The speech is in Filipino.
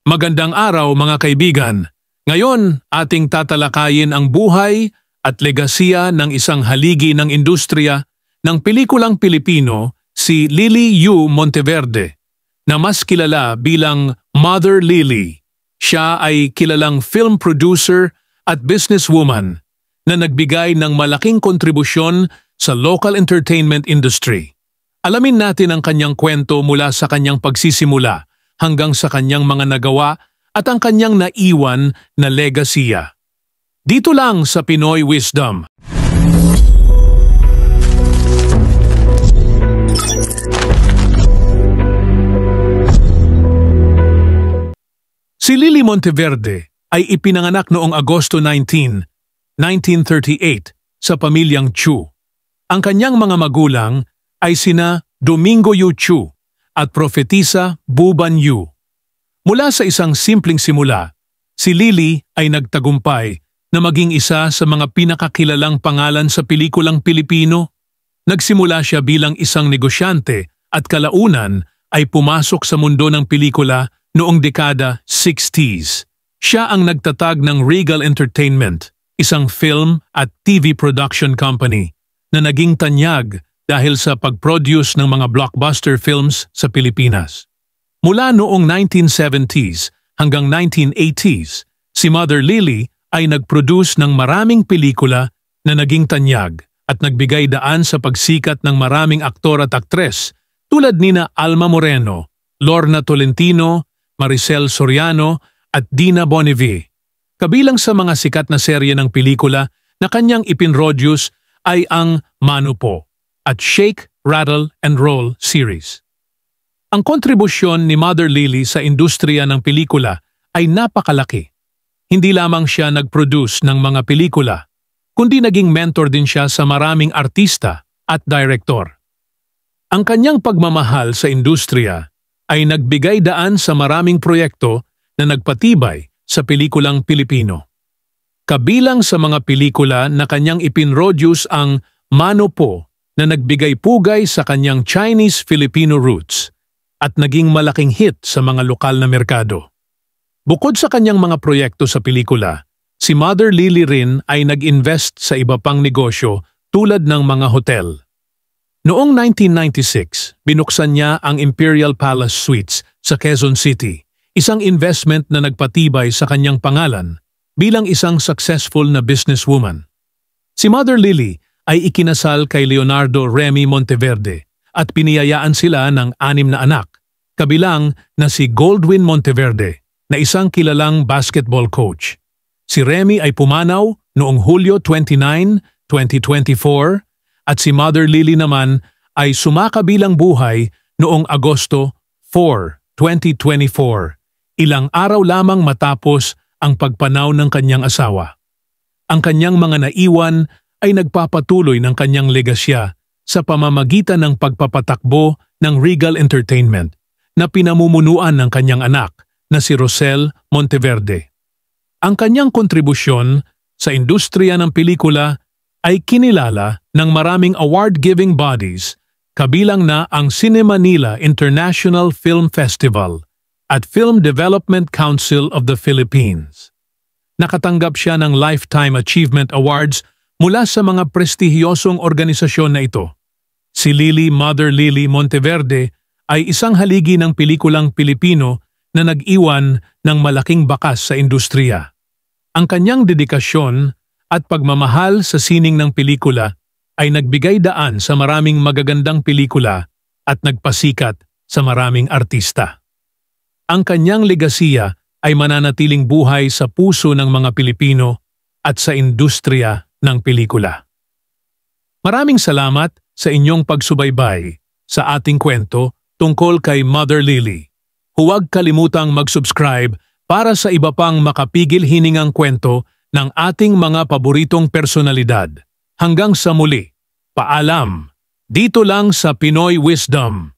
Magandang araw mga kaibigan. Ngayon, ating tatalakayin ang buhay at legasiya ng isang haligi ng industriya ng pelikulang Pilipino, si Lily Yu Monteverde, na mas kilala bilang Mother Lily. Siya ay kilalang film producer at businesswoman na nagbigay ng malaking kontribusyon sa local entertainment industry. Alamin natin ang kanyang kwento mula sa kanyang pagsisimula hanggang sa kanyang mga nagawa at ang kanyang naiwan na legasiya. Dito lang sa Pinoy Wisdom. Si Lily Monteverde ay ipinanganak noong Agosto 19, 1938 sa pamilyang Chu. Ang kanyang mga magulang ay sina Domingo Yu Chu at Propetisa Buban Yu. Mula sa isang simpleng simula, si Lily ay nagtagumpay na maging isa sa mga pinakakilalang pangalan sa pelikulang Pilipino. Nagsimula siya bilang isang negosyante at kalaunan ay pumasok sa mundo ng pelikula noong dekada 60s. Siya ang nagtatag ng Regal Entertainment, isang film at TV production company na naging tanyag dahil sa pag-produce ng mga blockbuster films sa Pilipinas. Mula noong 1970s hanggang 1980s, si Mother Lily ay nag-produce ng maraming pelikula na naging tanyag at nagbigay daan sa pagsikat ng maraming aktor at aktres tulad nina Alma Moreno, Lorna Tolentino, Maricel Soriano at Dina Bonnevie. Kabilang sa mga sikat na serye ng pelikula na kanyang ipinroduce ay ang Mano Po at Shake, Rattle and Roll series. Ang kontribusyon ni Mother Lily sa industriya ng pelikula ay napakalaki. Hindi lamang siya nag-produce ng mga pelikula, kundi naging mentor din siya sa maraming artista at direktor. Ang kanyang pagmamahal sa industriya ay nagbigay daan sa maraming proyekto na nagpatibay sa pelikulang Pilipino. Kabilang sa mga pelikula na kanyang ipinroduce ang Mano Po na nagbigay pugay sa kanyang Chinese-Filipino roots at naging malaking hit sa mga lokal na merkado. Bukod sa kanyang mga proyekto sa pelikula, si Mother Lily rin ay nag-invest sa iba pang negosyo tulad ng mga hotel. Noong 1996, binuksan niya ang Imperial Palace Suites sa Quezon City, isang investment na nagpatibay sa kanyang pangalan bilang isang successful na businesswoman. Si Mother Lily ay ikinasal kay Leonardo Remy Monteverde at piniyayaan sila ng 6 na anak, kabilang na si Goldwyn Monteverde na isang kilalang basketball coach. Si Remy ay pumanaw noong Hulyo 29, 2024 at si Mother Lily naman ay sumakabilang buhay noong Agosto 4, 2024, ilang araw lamang matapos ang pagpanaw ng kanyang asawa. Ang kanyang mga naiwan ay nagpapatuloy ng kanyang legasya sa pamamagitan ng pagpapatakbo ng Regal Entertainment na pinamumunuan ng kanyang anak na si Rosel Monteverde. Ang kanyang kontribusyon sa industriya ng pelikula ay kinilala ng maraming award-giving bodies, kabilang na ang Cine Manila International Film Festival at Film Development Council of the Philippines. Nakatanggap siya ng Lifetime Achievement Awards mula sa mga prestihiyosong organisasyon na ito. Si Mother Lily Monteverde ay isang haligi ng pelikulang Pilipino na nag-iwan ng malaking bakas sa industriya. Ang kanyang dedikasyon at pagmamahal sa sining ng pelikula ay nagbigay daan sa maraming magagandang pelikula at nagpasikat sa maraming artista. Ang kanyang legasiya ay mananatiling buhay sa puso ng mga Pilipino at sa industriya ng pelikula. Maraming salamat sa inyong pagsubaybay sa ating kwento tungkol kay Mother Lily. Huwag kalimutang mag-subscribe para sa iba pang makapigil-hiningang kwento ng ating mga paboritong personalidad. Hanggang sa muli, paalam! Dito lang sa Pinoy Wisdom.